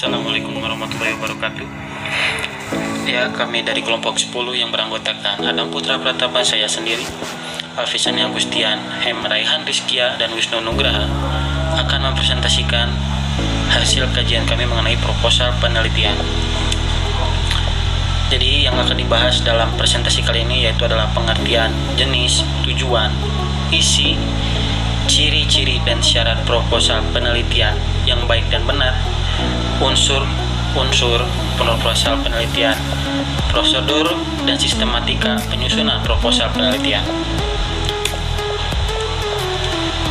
Assalamualaikum warahmatullahi wabarakatuh. Ya, kami dari kelompok 10 yang beranggotakan Adam Putra Pratama, saya sendiri, Alfisani Agustian, Hem Raihan Rizkia, dan Wisnu Nugraha akan mempresentasikan hasil kajian kami mengenai proposal penelitian. Jadi yang akan dibahas dalam presentasi kali ini yaitu adalah pengertian, jenis, tujuan, isi, ciri-ciri dan syarat proposal penelitian yang baik dan benar, unsur-unsur proposal penelitian, prosedur dan sistematika penyusunan proposal penelitian.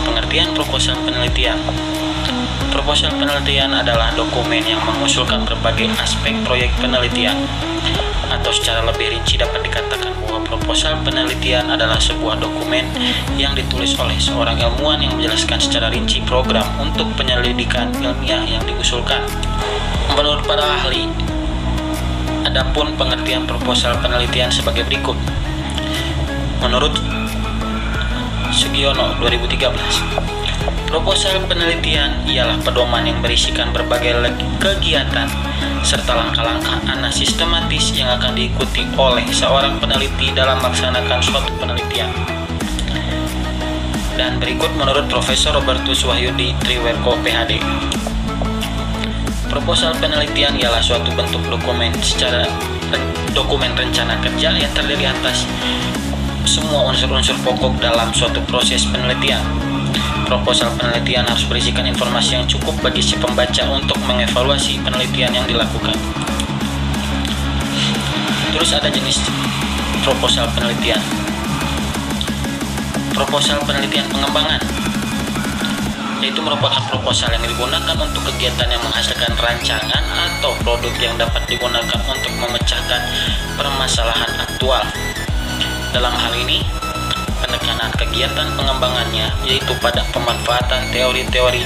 Pengertian proposal penelitian. Proposal penelitian adalah dokumen yang mengusulkan berbagai aspek proyek penelitian. Atau secara lebih rinci dapat dikatakan bahwa proposal penelitian adalah sebuah dokumen yang ditulis oleh seorang ilmuwan yang menjelaskan secara rinci program untuk penyelidikan ilmiah yang diusulkan. Menurut para ahli, adapun pengertian proposal penelitian sebagai berikut. Menurut Sugiono 2013, proposal penelitian ialah pedoman yang berisikan berbagai kegiatan serta langkah-langkah analisis sistematis yang akan diikuti oleh seorang peneliti dalam melaksanakan suatu penelitian. Dan berikut menurut Profesor Robertus Wahyudi Triwerko PhD. Proposal penelitian ialah suatu bentuk dokumen rencana kerja yang terdiri atas semua unsur-unsur pokok dalam suatu proses penelitian. Proposal penelitian harus berisikan informasi yang cukup bagi si pembaca untuk mengevaluasi penelitian yang dilakukan. Terus ada jenis proposal penelitian. Proposal penelitian pengembangan, yaitu merupakan proposal yang digunakan untuk kegiatan yang menghasilkan rancangan atau produk yang dapat digunakan untuk memecahkan permasalahan aktual. Dalam hal ini, penekanan kegiatan pengembangannya yaitu pada pemanfaatan teori-teori,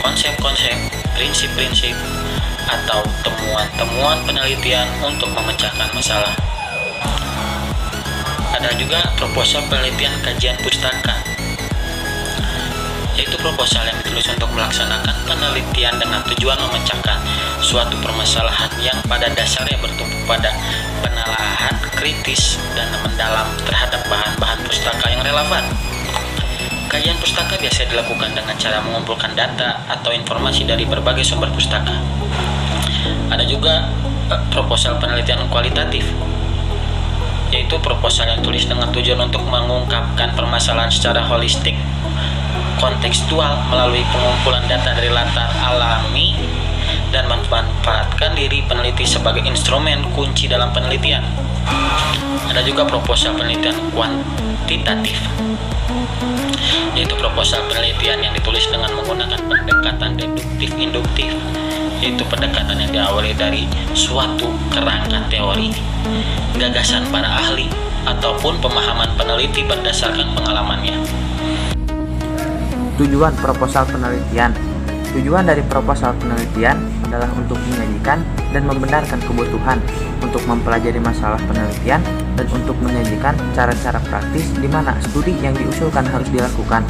konsep-konsep, prinsip-prinsip, atau temuan-temuan penelitian untuk memecahkan masalah. Ada juga proposal penelitian kajian pustaka, yaitu proposal yang ditulis untuk melaksanakan penelitian dengan tujuan memecahkan suatu permasalahan yang pada dasarnya bertumpu pada penelaahan kritis dan mendalam terhadap bahan-bahan pustaka yang relevan. Kajian pustaka biasa dilakukan dengan cara mengumpulkan data atau informasi dari berbagai sumber pustaka. Ada juga proposal penelitian kualitatif, yaitu proposal yang tulis dengan tujuan untuk mengungkapkan permasalahan secara holistik, kontekstual melalui pengumpulan data dari latar alami dan memanfaatkan diri peneliti sebagai instrumen kunci dalam penelitian. Ada juga proposal penelitian kuantitatif, yaitu proposal penelitian yang ditulis dengan menggunakan pendekatan deduktif-induktif, yaitu pendekatan yang diawali dari suatu kerangka teori, gagasan para ahli, ataupun pemahaman peneliti berdasarkan pengalamannya. Tujuan proposal penelitian. Tujuan dari proposal penelitian adalah untuk menyajikan dan membenarkan kebutuhan untuk mempelajari masalah penelitian dan untuk menyajikan cara-cara praktis di mana studi yang diusulkan harus dilakukan.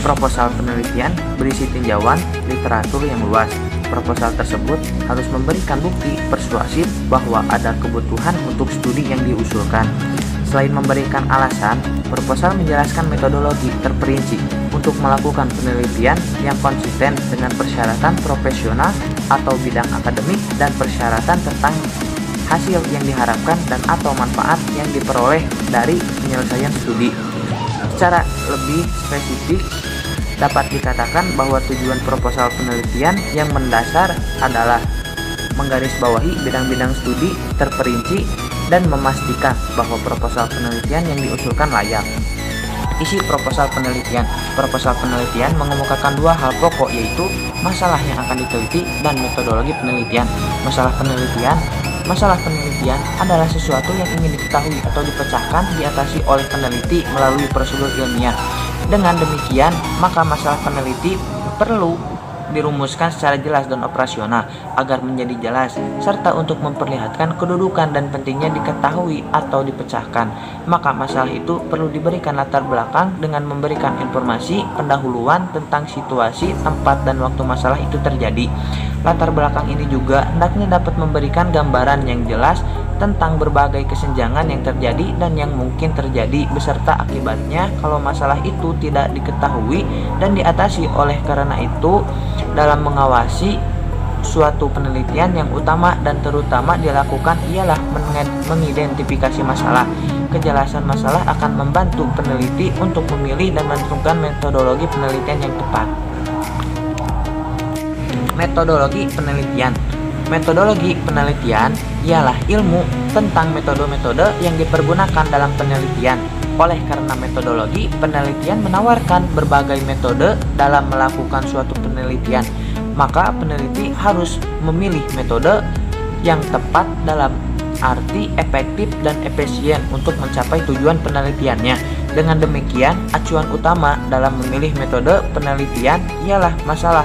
Proposal penelitian berisi tinjauan literatur yang luas. Proposal tersebut harus memberikan bukti persuasif bahwa ada kebutuhan untuk studi yang diusulkan. Selain memberikan alasan, proposal menjelaskan metodologi terperinci untuk melakukan penelitian yang konsisten dengan persyaratan profesional atau bidang akademik dan persyaratan tentang hasil yang diharapkan dan atau manfaat yang diperoleh dari penyelesaian studi. Secara lebih spesifik, dapat dikatakan bahwa tujuan proposal penelitian yang mendasar adalah menggarisbawahi bidang-bidang studi terperinci dan memastikan bahwa proposal penelitian yang diusulkan layak. Isi proposal penelitian. Proposal penelitian mengemukakan dua hal pokok, yaitu masalah yang akan diteliti dan metodologi penelitian. Masalah penelitian adalah sesuatu yang ingin diketahui atau dipecahkan diatasi oleh peneliti melalui prosedur ilmiah. Dengan demikian, maka masalah peneliti perlu dirumuskan secara jelas dan operasional agar menjadi jelas, serta untuk memperlihatkan kedudukan dan pentingnya diketahui atau dipecahkan. Maka masalah itu perlu diberikan latar belakang dengan memberikan informasi pendahuluan tentang situasi, tempat, dan waktu masalah itu terjadi. Latar belakang ini juga hendaknya dapat memberikan gambaran yang jelas tentang berbagai kesenjangan yang terjadi dan yang mungkin terjadi beserta akibatnya kalau masalah itu tidak diketahui dan diatasi. Oleh karena itu, dalam mengawasi suatu penelitian yang utama dan terutama dilakukan ialah mengidentifikasi masalah. Kejelasan masalah akan membantu peneliti untuk memilih dan menentukan metodologi penelitian yang tepat. Metodologi penelitian. Metodologi penelitian ialah ilmu tentang metode-metode yang dipergunakan dalam penelitian. Oleh karena metodologi penelitian menawarkan berbagai metode dalam melakukan suatu penelitian, maka peneliti harus memilih metode yang tepat dalam arti efektif dan efisien untuk mencapai tujuan penelitiannya. Dengan demikian, acuan utama dalam memilih metode penelitian ialah masalah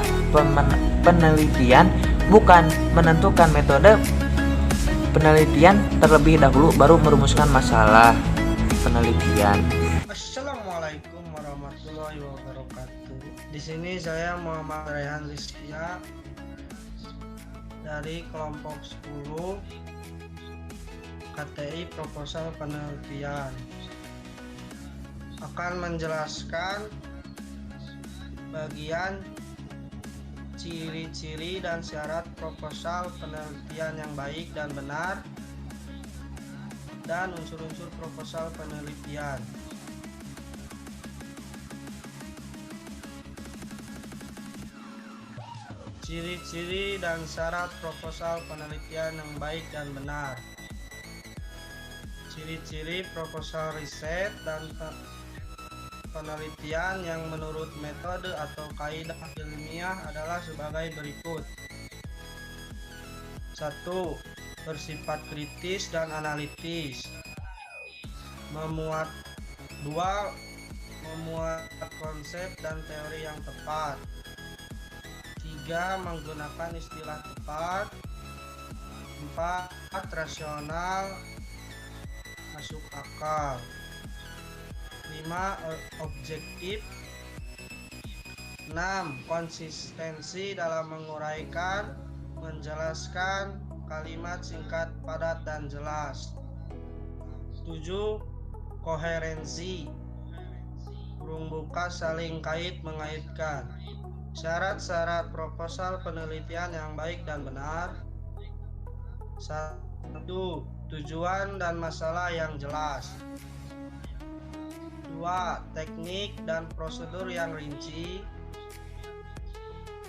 penelitian, bukan menentukan metode penelitian terlebih dahulu baru merumuskan masalah penelitian. Assalamualaikum warahmatullahi wabarakatuh. Di sini saya Muhammad Raihan Rizkia dari kelompok 10 KTI Proposal Penelitian akan menjelaskan bagian ciri-ciri dan syarat proposal penelitian yang baik dan benar dan unsur-unsur proposal penelitian. Ciri-ciri dan syarat proposal penelitian yang baik dan benar. Ciri-ciri proposal riset dan penelitian yang menurut metode atau kaidah ilmiah adalah sebagai berikut. 1. Bersifat kritis dan analitis. 2. Memuat konsep dan teori yang tepat. 3. Menggunakan istilah tepat. 4. Rasional, masuk akal. 5. Objektif. 6. Konsistensi dalam menguraikan, menjelaskan kalimat singkat, padat, dan jelas. 7. Koherensi, kurung buka, saling kait, mengaitkan. Syarat-syarat proposal penelitian yang baik dan benar. 1. Tujuan dan masalah yang jelas. 2. Teknik dan prosedur yang rinci.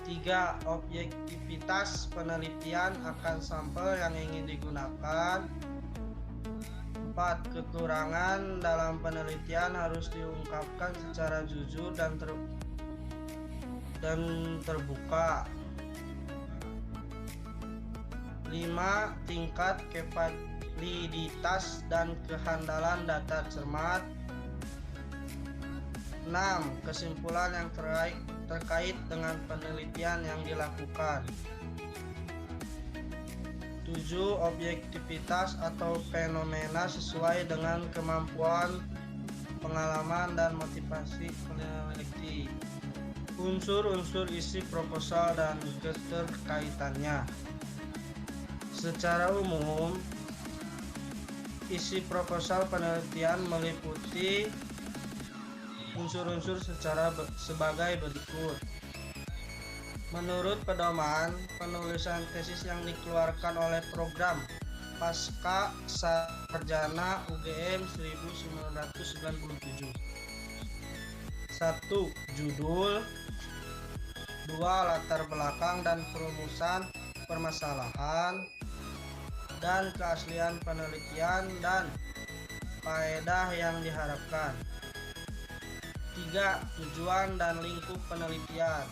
3. Objektivitas penelitian akan sampel yang ingin digunakan. 4. Kekurangan dalam penelitian harus diungkapkan secara jujur dan terbuka. 5. Tingkat validitas dan kehandalan data cermat. 6. Kesimpulan yang terkait dengan penelitian yang dilakukan. 7. Objektivitas atau fenomena sesuai dengan kemampuan, pengalaman, dan motivasi peneliti. Unsur-unsur isi proposal dan keterkaitannya. Secara umum, isi proposal penelitian meliputi unsur-unsur sebagai berikut. Menurut pedoman penulisan tesis yang dikeluarkan oleh program Pasca Sarjana UGM 1997. 1. Judul. 2. Latar belakang dan perumusan permasalahan dan keaslian penelitian dan faedah yang diharapkan. 3. Tujuan dan lingkup penelitian.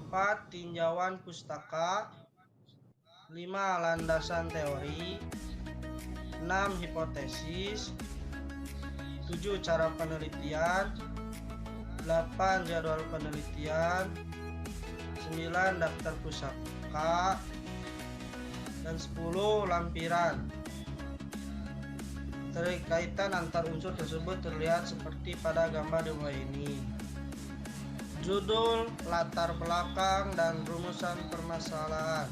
4. Tinjauan pustaka. 5. Landasan teori. 6. Hipotesis. 7. Cara penelitian. 8. Jadwal penelitian. 9 daftar pusaka, dan 10 lampiran. Terkaitan antar unsur tersebut terlihat seperti pada gambar di bawah ini. Judul, latar belakang, dan rumusan permasalahan.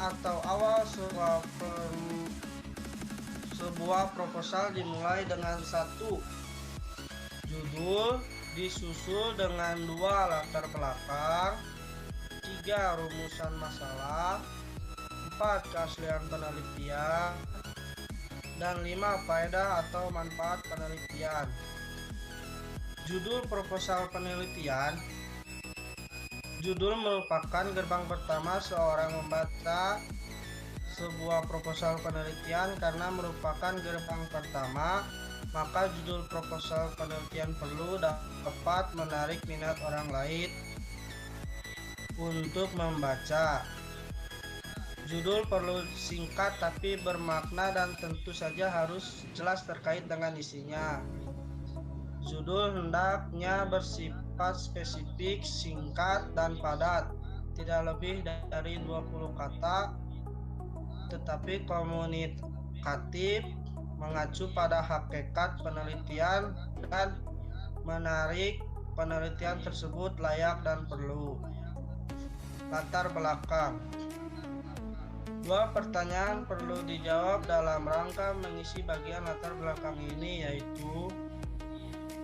Atau awal sebuah proposal dimulai dengan 1. Judul, disusul dengan 2 latar belakang, 3 rumusan masalah, 4 keaslian penelitian, dan 5 faedah atau manfaat penelitian. Judul proposal penelitian. Judul merupakan gerbang pertama seorang membaca sebuah proposal penelitian. Karena merupakan gerbang pertama, maka judul proposal penelitian perlu dapat menarik minat orang lain untuk membaca. Judul perlu singkat tapi bermakna dan tentu saja harus jelas terkait dengan isinya. Judul hendaknya bersifat spesifik, singkat, dan padat, tidak lebih dari 20 kata, tetapi komunikatif, mengacu pada hakikat penelitian, dan menarik penelitian tersebut layak dan perlu. Latar belakang. 2 pertanyaan perlu dijawab dalam rangka mengisi bagian latar belakang ini, yaitu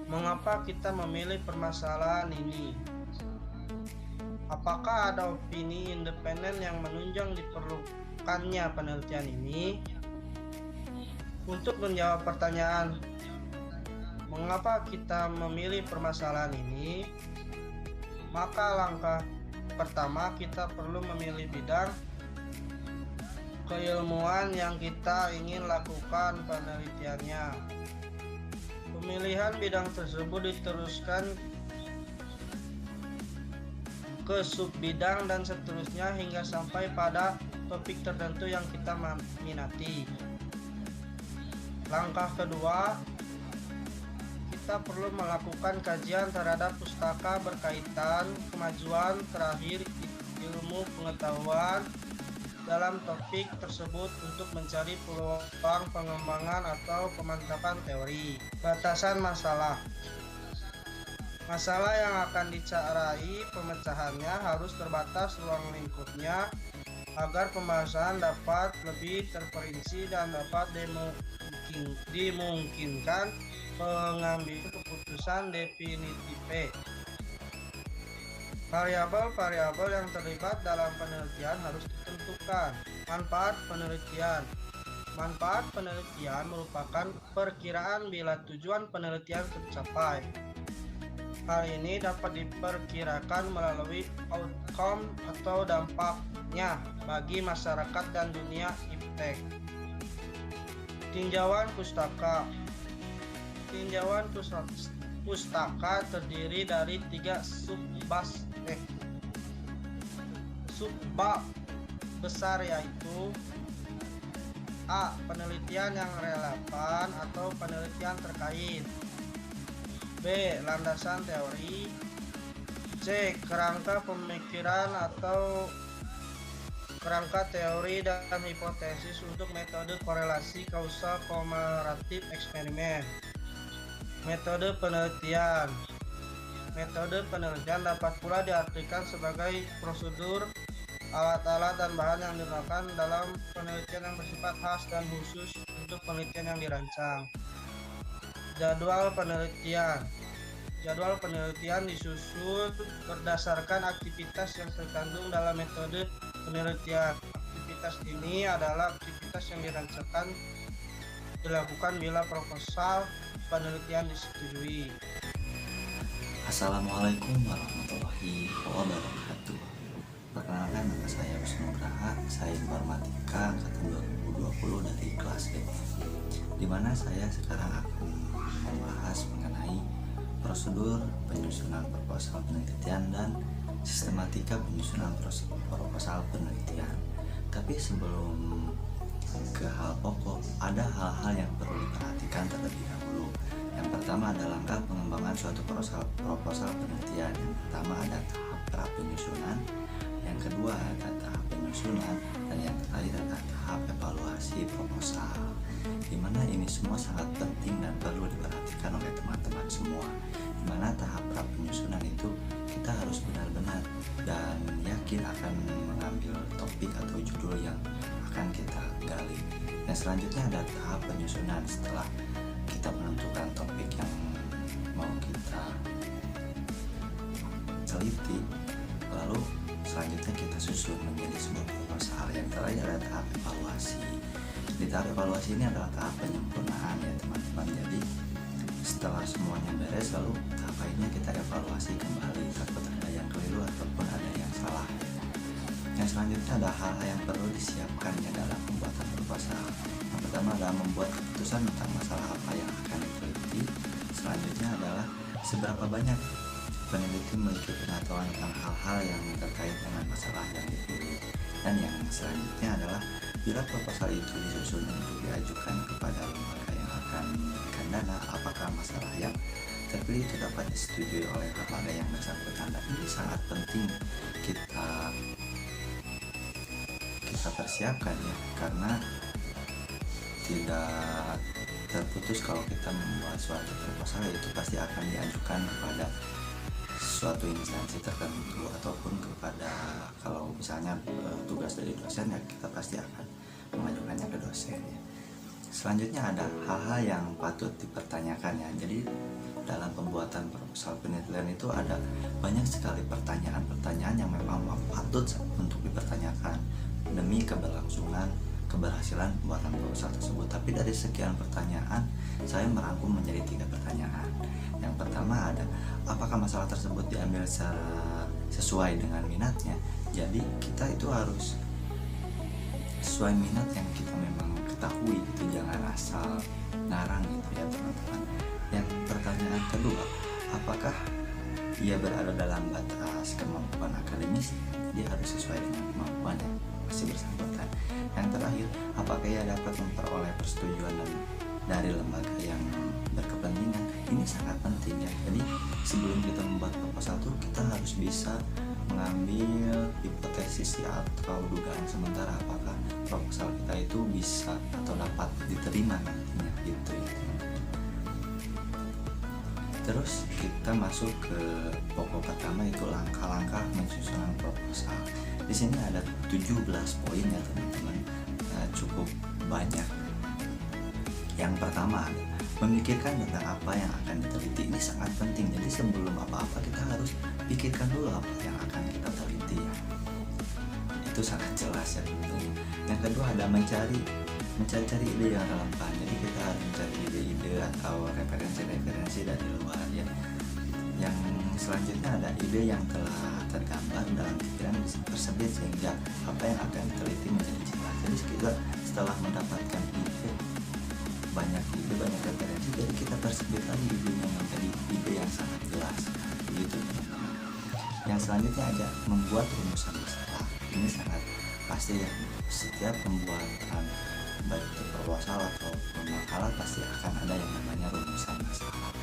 mengapa kita memilih permasalahan ini? Apakah ada opini independen yang menunjang diperlukannya penelitian ini? Untuk menjawab pertanyaan mengapa kita memilih permasalahan ini, maka langkah pertama kita perlu memilih bidang keilmuan yang kita ingin lakukan penelitiannya. Pemilihan bidang tersebut diteruskan ke subbidang dan seterusnya hingga sampai pada topik tertentu yang kita minati. Langkah kedua, kita perlu melakukan kajian terhadap pustaka berkaitan kemajuan terakhir ilmu pengetahuan dalam topik tersebut untuk mencari peluang pengembangan atau pemantapan teori. Batasan masalah. Masalah yang akan dicarai pemecahannya harus terbatas ruang lingkupnya agar pembahasan dapat lebih terperinci dan dapat dimungkinkan pengambilan keputusan definitif. Variabel-variabel yang terlibat dalam penelitian harus ditentukan. Manfaat penelitian. Manfaat penelitian merupakan perkiraan bila tujuan penelitian tercapai. Hal ini dapat diperkirakan melalui outcome atau dampaknya bagi masyarakat dan dunia iptek. Tinjauan pustaka. Tinjauan pustaka terdiri dari 3 subbab besar, yaitu A. Penelitian yang relevan atau penelitian terkait. B. Landasan teori. C. Kerangka pemikiran atau kerangka teori dan hipotesis untuk metode korelasi kausal komparatif eksperimen. Metode penelitian. Metode penelitian dapat pula diartikan sebagai prosedur, alat-alat, dan bahan yang digunakan dalam penelitian yang bersifat khas dan khusus untuk penelitian yang dirancang. Jadwal penelitian. Jadwal penelitian disusun berdasarkan aktivitas yang terkandung dalam metode penelitian. Aktivitas ini adalah aktivitas yang dilakukan bila proposal penelitian disetujui. Assalamualaikum warahmatullahi wabarakatuh. Perkenalkan, nama saya Wisnu Nugraha. Saya informatika angkatan 2020 dari kelas B, di mana saya sekarang akan membahas mengenai prosedur penyusunan proposal penelitian dan sistematika penyusunan proposal penelitian. Tapi sebelum ke hal pokok, ada hal-hal yang perlu diperhatikan terlebih dahulu. Yang pertama ada langkah pengembangan suatu proposal penelitian. Yang pertama ada tahap pra penyusunan, yang kedua ada tahap penyusunan, dan yang terakhir ada tahap evaluasi proposal. Dimana ini semua sangat penting dan perlu diperhatikan oleh teman-teman semua. Dimana tahap pra penyusunan itu kita harus benar-benar dan yakin akan mengambil topik atau judul yang akan kita gali. Dan selanjutnya ada tahap penyusunan. Setelah kita menentukan topik yang mau kita teliti, lalu selanjutnya kita susun menjadi sebuah proposal. Yang terakhir ada tahap evaluasi. Di tahap evaluasi ini adalah tahap penyempurnaan ya teman-teman. Jadi setelah semuanya beres, lalu tahap lainnya kita evaluasi kembali takut ada yang keliru ataupun ada yang salah. Yang selanjutnya ada hal-hal yang perlu disiapkan ya dalam pembuatan proposal. Yang pertama adalah membuat keputusan tentang masalah apa yang akan diteliti. Selanjutnya adalah seberapa banyak peneliti memiliki pengetahuan tentang hal-hal yang terkait dengan masalah yang dipilih. Dan yang selanjutnya adalah bila proposal itu disusun untuk diajukan kepada lembaga yang akan memberikan dana, apakah masalah yang terpilih itu dapat disetujui oleh lembaga yang bersangkutan. Dan ini sangat penting kita persiapkan ya, karena tidak terputus kalau kita membuat suatu proposal itu pasti akan diajukan kepada suatu instansi tertentu ataupun kepada, kalau misalnya tugas dari dosen ya kita pasti akan mengajukannya ke dosen ya. Selanjutnya ada hal-hal yang patut dipertanyakan ya. Jadi dalam pembuatan proposal penelitian itu ada banyak sekali pertanyaan-pertanyaan yang memang patut untuk dipertanyakan demi keberhasilan pembuatan proposal tersebut. Tapi dari sekian pertanyaan saya merangkum menjadi 3 pertanyaan. Yang pertama ada, apakah masalah tersebut diambil sesuai dengan minatnya? Jadi kita itu harus sesuai minat yang kita memang ketahui gitu, jangan asal ngarang gitu ya teman-teman. Yang pertanyaan kedua, apakah ia berada dalam batas kemampuan akademis? Dia harus sesuai dengan kemampuannya masih bersangkutan. Yang terakhir, apakah ia dapat memperoleh persetujuan dari lembaga yang berkepentingan? Ini sangat penting ya. Jadi sebelum kita membuat proposal tuh kita harus bisa mengambil hipotesis atau dugaan sementara apakah proposal kita itu bisa atau dapat diterima nantinya gitu ya teman-teman. Terus kita masuk ke pokok pertama, itu langkah-langkah menyusun proposal. Di sini ada 17 poin ya teman-teman, cukup banyak. Yang pertama, memikirkan tentang apa yang akan diteliti. Ini sangat penting. Jadi sebelum apa-apa kita harus pikirkan dulu apa yang akan kita teliti ya. Itu sangat jelas ya tentunya. Yang kedua ada mencari ide yang relevan. Jadi kita harus mencari ide-ide atau referensi-referensi dari luar ya. Yang selanjutnya ada ide yang telah tergambar dalam pikiran tersebut sehingga apa yang akan diteliti menjadi jelas. Jadi kita setelah mendapatkan banyak referensi, jadi kita persebut lagi idenya menjadi ide yang sangat jelas begitu teman-teman. Yang selanjutnya ada membuat rumusan masalah. Ini sangat pasti ya, setiap pembuatan baik itu proposal atau makalah pasti akan ada yang namanya rumusan masalah.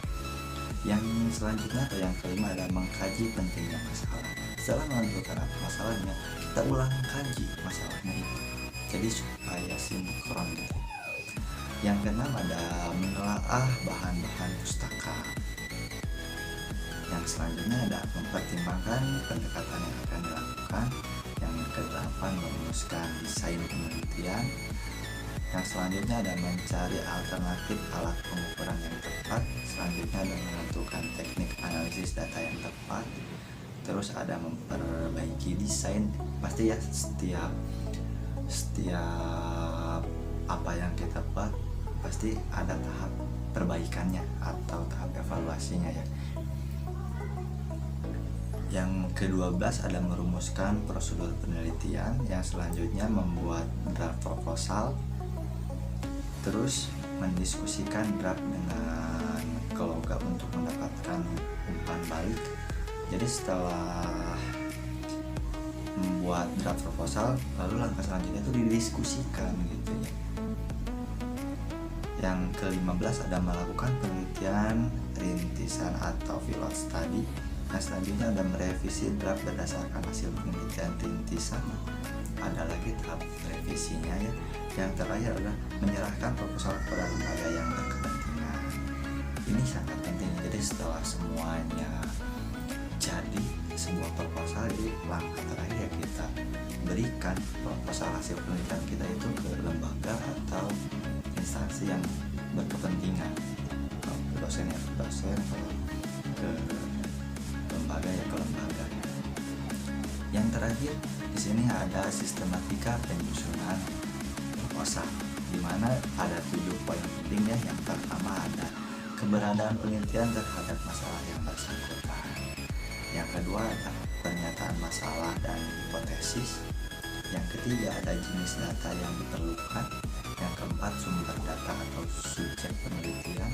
Yang selanjutnya atau yang kelima ada mengkaji pentingnya masalah. Setelah menentukan apa masalahnya, kita ulang kaji masalahnya itu, jadi supaya sinkron gitu. Yang keenam ada menelaah bahan-bahan pustaka. Yang selanjutnya ada mempertimbangkan pendekatan yang akan dilakukan. Yang kedelapan merumuskan desain penelitian. Yang selanjutnya ada mencari alternatif alat pengukuran yang tepat. Selanjutnya ada menentukan teknik analisis data yang tepat. Terus ada memperbaiki desain. Pasti ya setiap apa yang kita buat pasti ada tahap perbaikannya atau tahap evaluasinya ya. Yang ke-12 ada merumuskan prosedur penelitian. Yang selanjutnya membuat draft proposal. Terus mendiskusikan draft dengan kelompok untuk mendapatkan umpan balik. Jadi setelah membuat draft proposal, lalu langkah selanjutnya itu didiskusikan gitu ya. Yang ke-15 ada melakukan penelitian rintisan atau pilot study. Nah, selanjutnya ada merevisi draft berdasarkan hasil penelitian rintisan. Ada lagi tahap revisinya ya. Yang terakhir adalah menyerahkan proposal kepada lembaga yang berkepentingan. Ini sangat penting. Jadi setelah semuanya jadi sebuah proposal, jadi langkah terakhir kita berikan proposal hasil penelitian kita itu ke lembaga atau instansi yang berkepentingan. Kalau ke dosen ya ke dosen, kalau ke lembaga ya ke lembaga. Yang terakhir di sini ada sistematika penyusunan proposal, di mana ada 7 poin penting ya. Yang pertama ada keberadaan penelitian terhadap masalah yang bersangkutan. Yang kedua ada pernyataan masalah dan hipotesis. Yang ketiga ada jenis data yang diperlukan. Yang keempat sumber data atau subjek penelitian.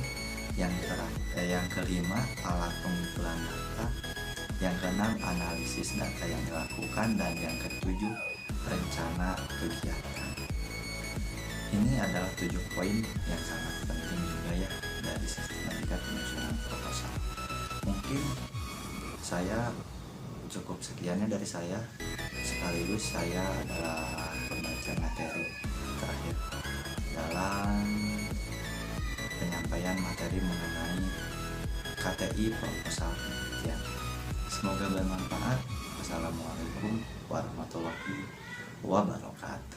Yang kelima alat pengumpulan data. Yang keenam analisis data yang dilakukan, dan yang ketujuh rencana kegiatan. Ini adalah 7 poin yang sangat penting juga ya dari sistematika penyusunan proposal. Mungkin saya cukup sekiannya dari saya, sekaligus saya adalah pembaca materi terakhir dalam penyampaian materi mengenai KTI proposal penelitian. Semoga bermanfaat. Wassalamualaikum warahmatullahi wabarakatuh.